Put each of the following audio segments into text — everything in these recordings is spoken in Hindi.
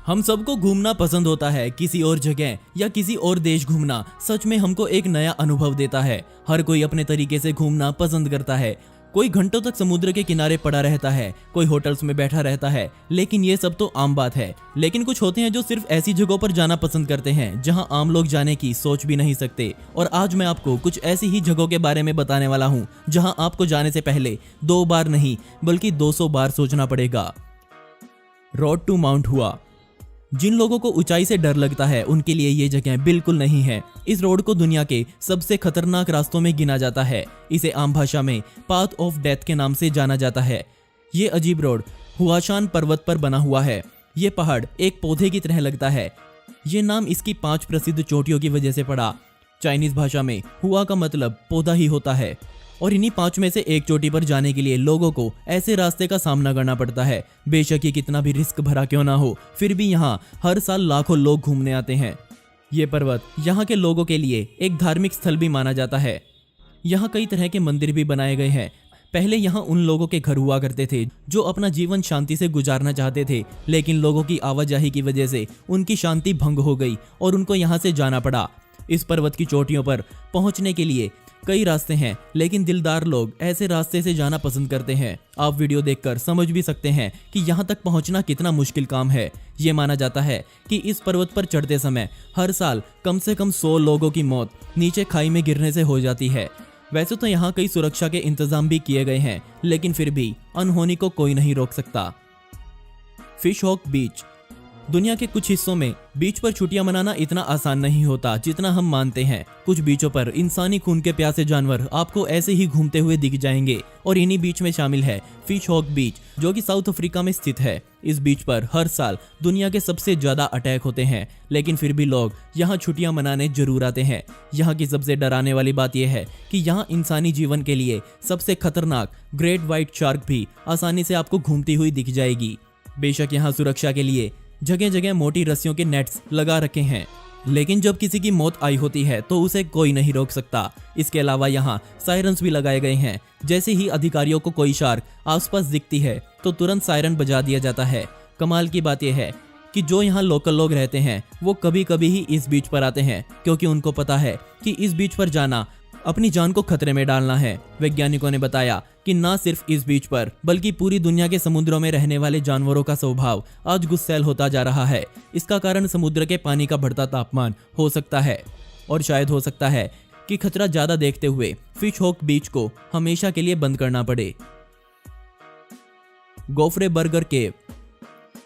हम सबको घूमना पसंद होता है। किसी और जगह या किसी और देश घूमना सच में हमको एक नया अनुभव देता है। हर कोई अपने तरीके से घूमना पसंद करता है। कोई घंटों तक समुद्र के किनारे पड़ा रहता है, कोई होटल्स में बैठा रहता है, लेकिन ये सब तो आम बात है। लेकिन कुछ होते हैं जो सिर्फ ऐसी जगहों पर जाना पसंद करते हैं जहां आम लोग जाने की सोच भी नहीं सकते। और आज मैं आपको कुछ ऐसी ही जगहों के बारे में बताने वाला हूं जहां आपको जाने से पहले 2 बार नहीं बल्कि 200 बार सोचना पड़ेगा। रोड टू माउंट हुआ। जिन लोगों को ऊंचाई से डर लगता है उनके लिए ये जगह बिल्कुल नहीं है। इस रोड को दुनिया के सबसे खतरनाक रास्तों में गिना जाता है। इसे आम भाषा में पाथ ऑफ डेथ के नाम से जाना जाता है। ये अजीब रोड हुआशान पर्वत पर बना हुआ है। ये पहाड़ एक पौधे की तरह लगता है। ये नाम इसकी 5 प्रसिद्ध चोटियों की वजह से पड़ा। चाइनीज भाषा में हुआ का मतलब पौधा ही होता है। और इन्हीं 5 में से एक चोटी पर जाने के लिए लोगों को ऐसे रास्ते का सामना करना पड़ता है। बेशक ये कितना भी रिस्क भरा क्यों ना हो, फिर भी यहाँ हर साल लाखों लोग घूमने आते हैं। ये पर्वत यहाँ के लोगों के लिए एक धार्मिक स्थल भी माना जाता है। यहाँ कई तरह के मंदिर भी बनाए गए हैं। पहले यहाँ उन लोगों के घर हुआ करते थे जो अपना जीवन शांति से गुजारना चाहते थे, लेकिन लोगों की आवाजाही की वजह से उनकी शांति भंग हो गई और उनको यहाँ से जाना पड़ा। इस पर्वत की चोटियों पर पहुंचने के लिए कई रास्ते हैं, लेकिन दिलदार लोग ऐसे रास्ते से जाना पसंद करते हैं। आप वीडियो देखकर समझ भी सकते हैं कि यहाँ तक पहुँचना कितना मुश्किल काम है। ये माना जाता है कि इस पर्वत पर चढ़ते समय हर साल कम से कम 100 लोगों की मौत नीचे खाई में गिरने से हो जाती है। वैसे तो यहाँ कई सुरक्षा के इंतजाम भी किए गए हैं, लेकिन फिर भी अनहोनी को कोई नहीं रोक सकता। फिश हॉक बीच। दुनिया के कुछ हिस्सों में बीच पर छुट्टियां मनाना इतना आसान नहीं होता जितना हम मानते हैं। कुछ बीचों पर इंसानी खून के प्यासे जानवर आपको ऐसे ही घूमते हुए दिख जाएंगे और इन्हीं बीच में शामिल है फिश हॉक बीच, जो कि साउथ अफ्रीका में स्थित है। इस बीच पर हर साल दुनिया के सबसे ज्यादा अटैक होते हैं, लेकिन फिर भी लोग यहाँ छुट्टियां मनाने जरूर आते हैं। यहाँ की सबसे डराने वाली बात यह है कि यहाँ इंसानी जीवन के लिए सबसे खतरनाक ग्रेट व्हाइट शार्क भी आसानी से आपको घूमती हुई दिख जाएगी। बेशक यहाँ सुरक्षा के लिए जगह जगह मोटी रस्सियों के नेट्स लगा रखे हैं, लेकिन जब किसी की मौत आई होती है तो उसे कोई नहीं रोक सकता। इसके अलावा यहाँ सायरन्स भी लगाए गए हैं। जैसे ही अधिकारियों को कोई शार्क आसपास दिखती है तो तुरंत सायरन बजा दिया जाता है। कमाल की बात यह है कि जो यहाँ लोकल लोग रहते हैं वो कभी कभी ही इस बीच पर आते हैं, क्योंकि उनको पता है कि इस बीच पर जाना अपनी जान को खतरे में डालना है। वैज्ञानिकों ने बताया कि न सिर्फ इस बीच पर बल्कि पूरी दुनिया के समुद्रों में रहने वाले जानवरों का स्वभाव आज गुस्सैल होता जा रहा है। इसका कारण समुद्र के पानी का बढ़ता तापमान हो सकता है, और शायद हो सकता है कि खतरा ज्यादा देखते हुए फिश हॉक बीच को हमेशा के लिए बंद करना पड़े। गोफ्रे बर्गर केव।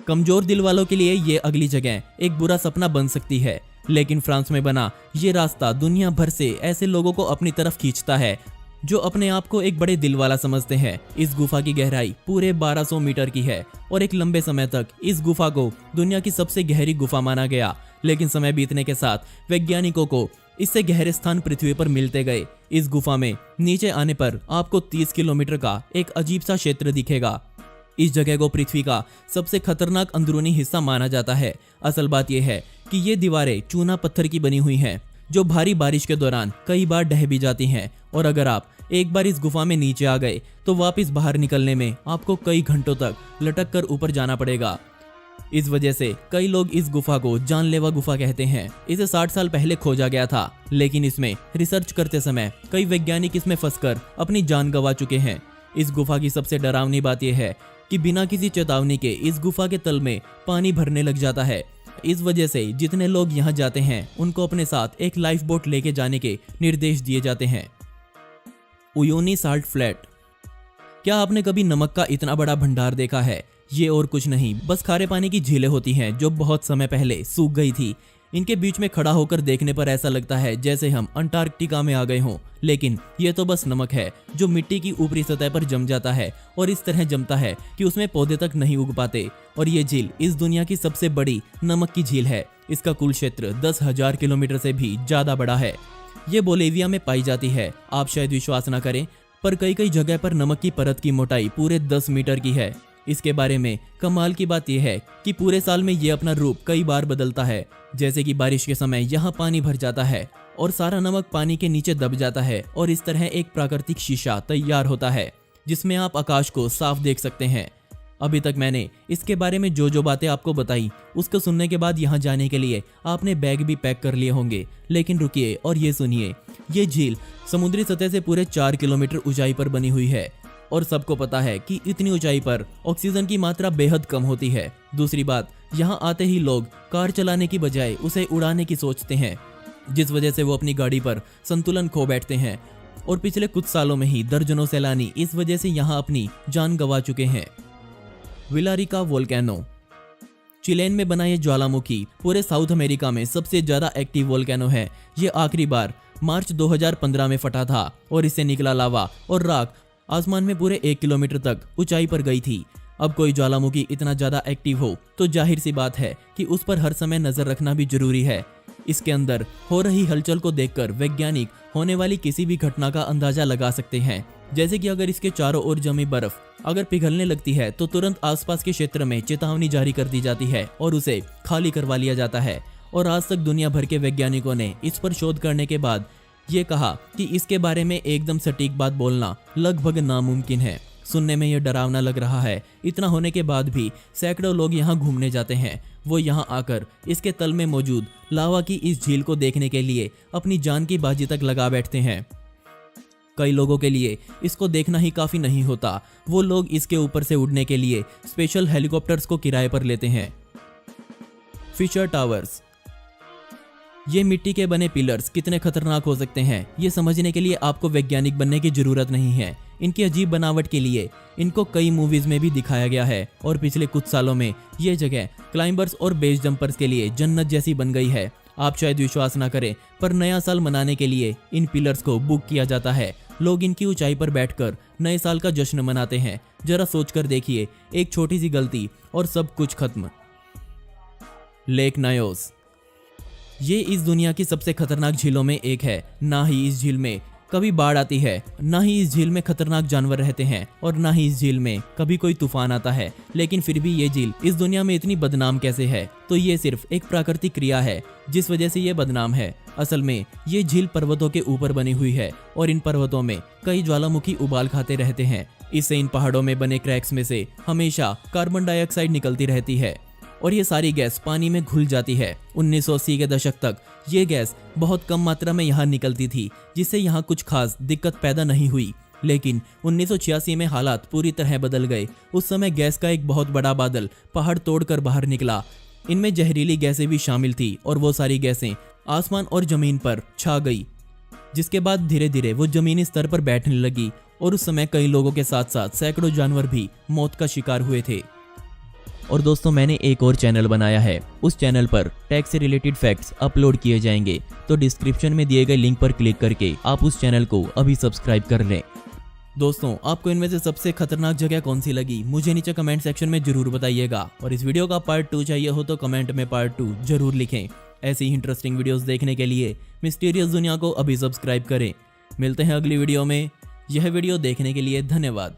कमजोर दिल वालों के लिए ये अगली जगह एक बुरा सपना बन सकती है, लेकिन फ्रांस में बना ये रास्ता दुनिया भर से ऐसे लोगों को अपनी तरफ खींचता है जो अपने आप को एक बड़े दिल वाला समझते हैं। इस गुफा की गहराई पूरे 1200 मीटर की है और एक लंबे समय तक इस गुफा को दुनिया की सबसे गहरी गुफा माना गया। लेकिन समय बीतने के साथ वैज्ञानिकों को इससे गहरे स्थान पृथ्वी पर मिलते गए। इस गुफा में नीचे आने पर आपको 30 किलोमीटर का एक अजीब सा क्षेत्र दिखेगा। इस जगह को पृथ्वी का सबसे खतरनाक अंदरूनी हिस्सा माना जाता है। असल बात यह है कि ये दीवारें चूना पत्थर की बनी हुई हैं, जो भारी बारिश के दौरान कई बार ढह भी जाती हैं। और अगर आप एक बार इस गुफा में नीचे आ गए तो वापस बाहर निकलने में आपको कई घंटों तक लटक कर ऊपर जाना पड़ेगा। इस वजह से कई लोग इस गुफा को जानलेवा गुफा कहते हैं। इसे 60 साल पहले खोजा गया था, लेकिन इसमें रिसर्च करते समय कई वैज्ञानिक इसमें फंसकर अपनी जान गंवा चुके हैं। इस गुफा की सबसे डरावनी बात यह है कि बिना किसी चेतावनी के इस गुफा के तल में पानी भरने लग जाता है। इस वजह से जितने लोग यहाँ जाते हैं उनको अपने साथ एक लाइफ बोट लेके जाने के निर्देश दिए जाते हैं। उयोनी साल्ट फ्लैट। क्या आपने कभी नमक का इतना बड़ा भंडार देखा है? ये और कुछ नहीं, बस खारे पानी की झीलें होती हैं जो बहुत समय पहले सूख गई थी। इनके बीच में खड़ा होकर देखने पर ऐसा लगता है जैसे हम अंटार्कटिका में आ गए हों, लेकिन ये तो बस नमक है जो मिट्टी की ऊपरी सतह पर जम जाता है और इस तरह जमता है कि उसमें पौधे तक नहीं उग पाते। और ये झील इस दुनिया की सबसे बड़ी नमक की झील है। इसका कुल क्षेत्र 10,000 किलोमीटर से भी ज्यादा बड़ा है। ये बोलेविया में पाई जाती है। आप शायद विश्वास ना करें, पर कई कई जगह पर नमक की परत की मोटाई पूरे 10 मीटर की है। इसके बारे में कमाल की बात यह है कि पूरे साल में ये अपना रूप कई बार बदलता है। जैसे कि बारिश के समय यहाँ पानी भर जाता है और सारा नमक पानी के नीचे दब जाता है और इस तरह एक प्राकृतिक शीशा तैयार होता है जिसमें आप आकाश को साफ देख सकते हैं। अभी तक मैंने इसके बारे में जो जो बातें आपको बताई उसको सुनने के बाद यहाँ जाने के लिए आपने बैग भी पैक कर लिए होंगे, लेकिन रुकिए और ये सुनिए, ये झील समुद्री सतह से पूरे 4 किलोमीटर ऊंचाई पर बनी हुई है और सबको पता है कि इतनी ऊंचाई पर ऑक्सीजन की मात्रा बेहद कम होती है। दूसरी बात, यहाँ आते ही लोग कार चलाने की बजाय उसे उड़ाने की सोचते हैं, जिस वजह से वो अपनी गाड़ी पर संतुलन खो बैठते हैं और पिछले कुछ सालों में ही दर्जनों सैलानी इस वजह से यहाँ अपनी जान गंवा चुके हैं। विलारिका वोल्केनो। चिलेन में बना ये ज्वालामुखी पूरे साउथ अमेरिका में सबसे ज्यादा एक्टिव वोल्केनो है। ये आखिरी बार मार्च 2015 में फटा था और इससे निकला लावा और राख आसमान में पूरे 1 किलोमीटर तक ऊंचाई पर गई थी। अब कोई ज्वालामुखी इतना ज्यादा एक्टिव हो तो जाहिर सी बात है कि उस पर हर समय नजर रखना भी जरूरी है। इसके अंदर हो रही हलचल को देखकर वैज्ञानिक होने वाली किसी भी घटना का अंदाजा लगा सकते हैं, जैसे कि अगर इसके चारों ओर जमी बर्फ अगर पिघलने लगती है तो तुरंत आसपास के क्षेत्र में चेतावनी जारी कर दी जाती है और उसे खाली करवा लिया जाता है। और आज तक दुनिया भर के वैज्ञानिकों ने इस पर शोध करने के बाद ये कहा कि इसके बारे में एकदम सटीक बात बोलना लगभग नामुमकिन है। सुनने में यह डरावना लग रहा है। इतना होने के बाद भी सैकड़ों लोग यहाँ घूमने जाते हैं। वो यहाँ आकर इसके तल में मौजूद लावा की इस झील को देखने के लिए अपनी जान की बाजी तक लगा बैठते हैं। कई लोगों के लिए इसको देखना ही काफी नहीं होता, वो लोग इसके ऊपर से उड़ने के लिए स्पेशल हेलीकॉप्टर्स को किराए पर लेते हैं। Fisher Towers. ये मिट्टी के बने पिलर्स कितने खतरनाक हो सकते हैं, ये समझने के लिए आपको वैज्ञानिक बनने की जरूरत नहीं है। इनकी अजीब बनावट के लिए इनको कई मूवीज में भी दिखाया गया है और पिछले कुछ सालों में ये जगह क्लाइंबर्स और बेस जंपर्स के लिए जन्नत जैसी बन गई है। आप शायद विश्वास ना करें, पर नया साल मनाने के लिए इन पिलर्स को बुक किया जाता है। लोग इनकी ऊंचाई पर बैठकर नए साल का जश्न मनाते हैं। जरा सोचकर देखिए, एक छोटी सी गलती और सब कुछ खत्म। लेक नायोस। ये इस दुनिया की सबसे खतरनाक झीलों में एक है। ना ही इस झील में कभी बाढ़ आती है, ना ही इस झील में खतरनाक जानवर रहते हैं और ना ही इस झील में कभी कोई तूफान आता है, लेकिन फिर भी ये झील इस दुनिया में इतनी बदनाम कैसे है? तो ये सिर्फ एक प्राकृतिक क्रिया है जिस वजह से ये बदनाम है। असल में ये झील पर्वतों के ऊपर बनी हुई है और इन पर्वतों में कई ज्वालामुखी उबाल खाते रहते हैं। इससे इन पहाड़ों में बने क्रैक्स में से हमेशा कार्बन डाइऑक्साइड निकलती रहती है और ये सारी गैस पानी में घुल जाती है। 1980 के दशक तक ये गैस बहुत कम मात्रा में यहाँ निकलती थी, जिससे यहाँ कुछ खास दिक्कत पैदा नहीं हुई। लेकिन 1986 में हालात पूरी तरह बदल गए। उस समय गैस का एक बहुत बड़ा बादल पहाड़ तोड़कर बाहर निकला। इनमें जहरीली गैसें भी शामिल थी और वो सारी गैसें आसमान और जमीन पर छा गई, जिसके बाद धीरे धीरे वो जमीनी स्तर पर बैठने लगी और उस समय कई लोगों के साथ साथ सैकड़ों जानवर भी मौत का शिकार हुए थे। और दोस्तों, मैंने एक और चैनल बनाया है, उस चैनल पर टेक से रिलेटेड फैक्ट्स अपलोड किए जाएंगे, तो डिस्क्रिप्शन में दिए गए लिंक पर क्लिक करके आप उस चैनल को अभी सब्सक्राइब कर लें। दोस्तों, आपको इनमें से सबसे खतरनाक जगह कौन सी लगी मुझे नीचे कमेंट सेक्शन में जरूर बताइएगा और इस वीडियो का पार्ट 2 चाहिए हो तो कमेंट में पार्ट 2 जरूर लिखें। ऐसी ही इंटरेस्टिंग वीडियोस देखने के लिए मिस्टीरियस दुनिया को अभी सब्सक्राइब करें। मिलते हैं अगली वीडियो में। यह वीडियो देखने के लिए धन्यवाद।